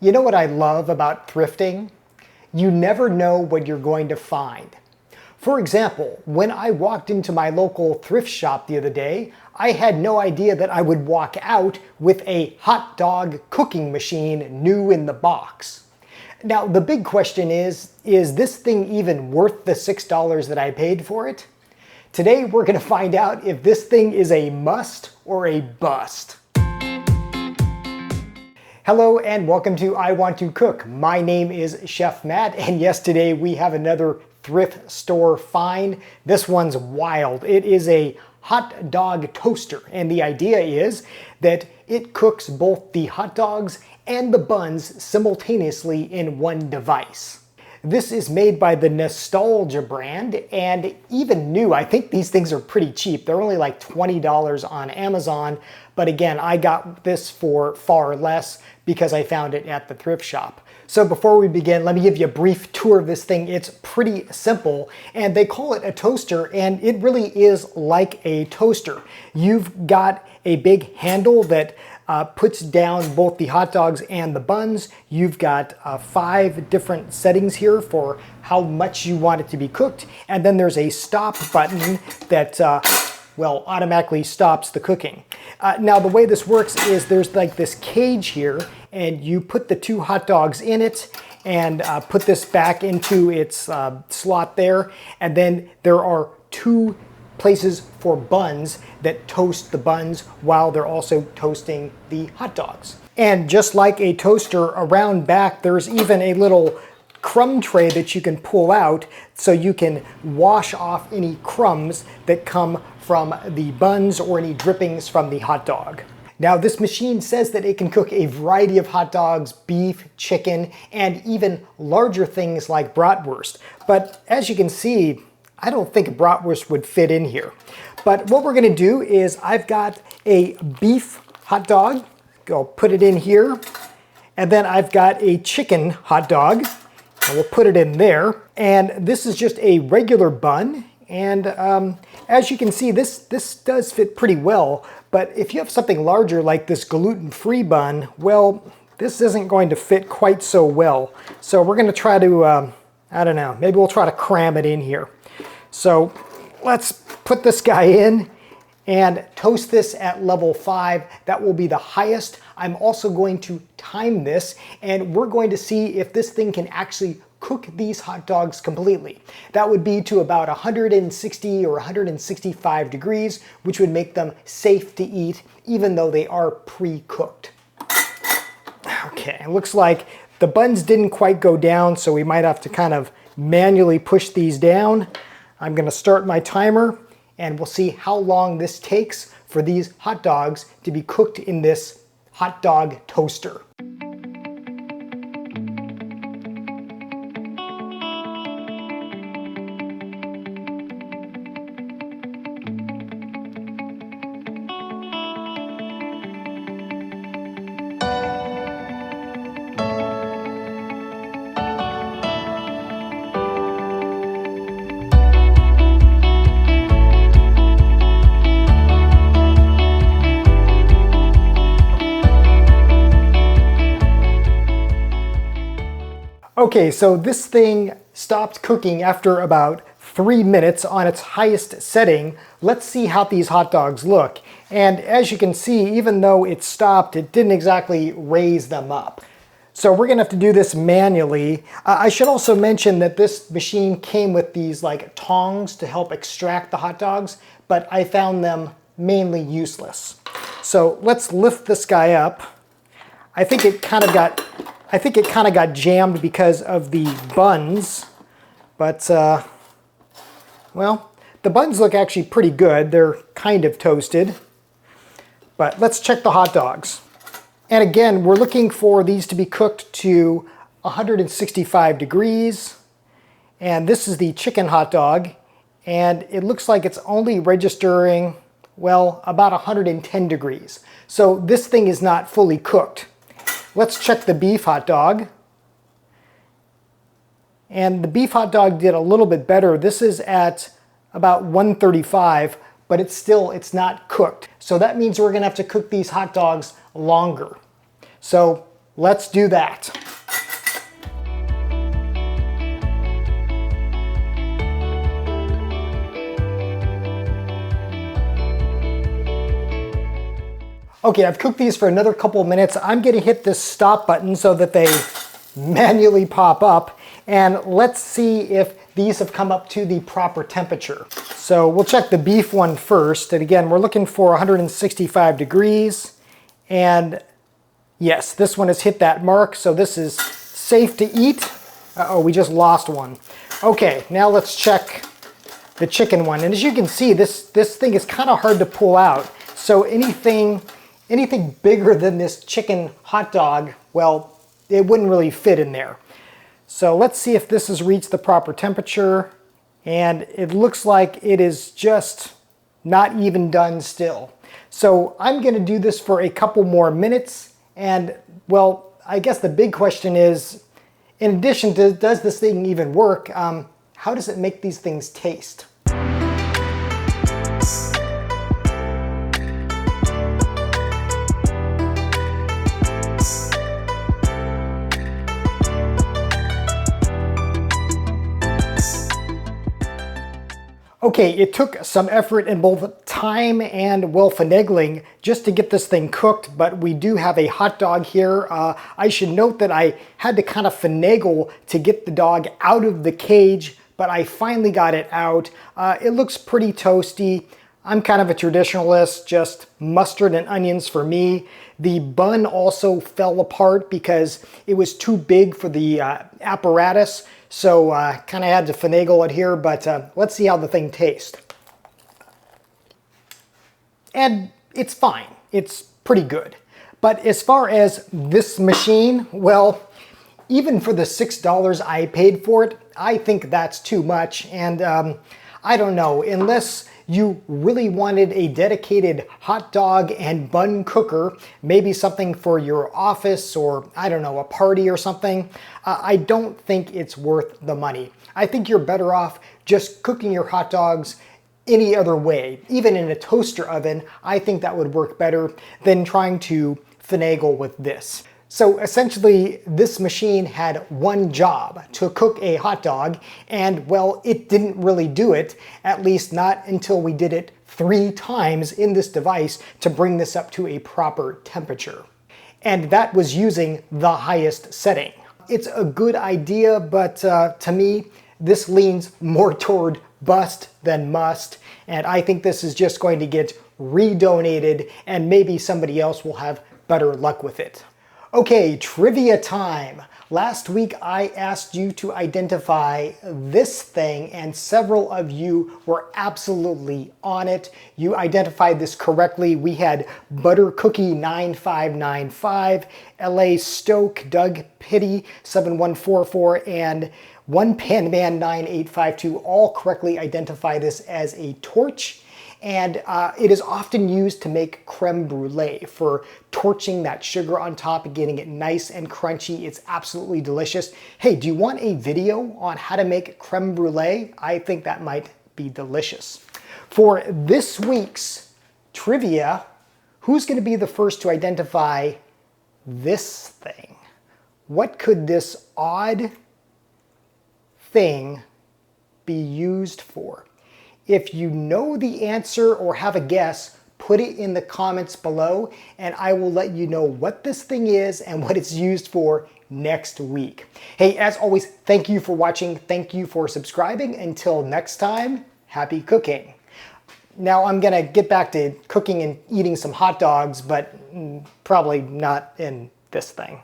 You know what I love about thrifting? You never know what you're going to find. For example, when I walked into my local thrift shop the other day, I had no idea that I would walk out with a hot dog cooking machine new in the box. Now, the big question is this thing even worth the $6 that I paid for it? Today, we're going to find out if this thing is a must or a bust. Hello and welcome to I Want to Cook. My name is Chef Matt, and yes, today we have another thrift store find. This one's wild. It is a hot dog toaster, and the idea is that it cooks both the hot dogs and the buns simultaneously in one device. This is made by the Nostalgia brand, and even new, I think these things are pretty cheap. They're only like $20 on Amazon, but again, I got this for far less because I found it at the thrift shop. So before we begin, let me give you a brief tour of this thing. It's pretty simple, and they call it a toaster, and it really is like a toaster. You've got a big handle that puts down both the hot dogs and the buns. You've got 5 different settings here for how much you want it to be cooked. And then there's a stop button that automatically stops the cooking. Now the way this works is there's like this cage here, and you put the 2 hot dogs in it and put this back into its slot there. And then there are 2 places for buns that toast the buns while they're also toasting the hot dogs. And just like a toaster, around back there's even a little crumb tray that you can pull out so you can wash off any crumbs that come from the buns or any drippings from the hot dog. Now this machine says that it can cook a variety of hot dogs, beef, chicken, and even larger things like bratwurst. But as you can see, I don't think a bratwurst would fit in here. But what we're gonna do is I've got a beef hot dog. I'll put it in here. And then I've got a chicken hot dog. And we'll put it in there. And this is just a regular bun. And as you can see, this does fit pretty well. But if you have something larger like this gluten-free bun, well, this isn't going to fit quite so well. So we're gonna try to, I don't know, maybe we'll try to cram it in here. So let's put this guy in and toast this at level 5. That will be the highest. I'm also going to time this, and we're going to see if this thing can actually cook these hot dogs completely. That would be to about 160 or 165 degrees, which would make them safe to eat, even though they are pre-cooked. Okay, it looks like the buns didn't quite go down, so we might have to kind of manually push these down. I'm gonna start my timer, and we'll see how long this takes for these hot dogs to be cooked in this hot dog toaster. Okay, so this thing stopped cooking after about 3 minutes on its highest setting. Let's see how these hot dogs look. And as you can see, even though it stopped, it didn't exactly raise them up. So we're gonna have to do this manually. I should also mention that this machine came with these like tongs to help extract the hot dogs, but I found them mainly useless. So let's lift this guy up. I think it kind of got jammed because of the buns, but well, the buns look actually pretty good. They're kind of toasted, but let's check the hot dogs. And again, we're looking for these to be cooked to 165 degrees. And this is the chicken hot dog, and it looks like it's only registering, well, about 110 degrees. So this thing is not fully cooked. Let's check the beef hot dog. And the beef hot dog did a little bit better. This is at about 135, but it's not cooked. So that means we're gonna have to cook these hot dogs longer. So let's do that. Okay, I've cooked these for another couple of minutes. I'm gonna hit this stop button so that they manually pop up, and let's see if these have come up to the proper temperature. So we'll check the beef one first, and again, we're looking for 165 degrees, and yes, this one has hit that mark, so this is safe to eat. Uh-oh, we just lost one. Okay, now let's check the chicken one, and as you can see, this thing is kind of hard to pull out, so anything bigger than this chicken hot dog, well, it wouldn't really fit in there. So let's see if this has reached the proper temperature. And it looks like it is just not even done still. So I'm gonna do this for a couple more minutes. And well, I guess the big question is, in addition to, does this thing even work? How does it make these things taste? Okay, it took some effort in both time and, well, finagling just to get this thing cooked, but we do have a hot dog here. I should note that I had to kind of finagle to get the dog out of the cage, but I finally got it out. It looks pretty toasty. I'm kind of a traditionalist, just mustard and onions for me. The bun also fell apart because it was too big for the apparatus. So kind of had to finagle it here, but let's see how the thing tastes. And it's fine. It's pretty good. But as far as this machine, well, even for the $6 I paid for it, I think that's too much. And I don't know, unless you really wanted a dedicated hot dog and bun cooker, maybe something for your office or, I don't know, a party or something, I don't think it's worth the money. I think you're better off just cooking your hot dogs any other way. Even in a toaster oven, I think that would work better than trying to finagle with this. So essentially, this machine had one job, to cook a hot dog, and well, it didn't really do it, at least not until we did it 3 times in this device to bring this up to a proper temperature. And that was using the highest setting. It's a good idea, but to me, this leans more toward bust than must, and I think this is just going to get redonated, and maybe somebody else will have better luck with it. Okay, trivia time. Last week I asked you to identify this thing, and several of you were absolutely on it. You identified this correctly. We had Butter Cookie 9595, LA Stoke, Doug Pitty 7144, and One Pan Man 9852 all correctly identify this as a torch. And it is often used to make creme brulee, for torching that sugar on top and getting it nice and crunchy. It's absolutely delicious. Hey, do you want a video on how to make creme brulee? I think that might be delicious. For this week's trivia, who's going to be the first to identify this thing? What could this odd thing be used for? If you know the answer or have a guess, put it in the comments below, and I will let you know what this thing is and what it's used for next week. Hey, as always, thank you for watching. Thank you for subscribing. Until next time, happy cooking. Now I'm gonna get back to cooking and eating some hot dogs, but probably not in this thing.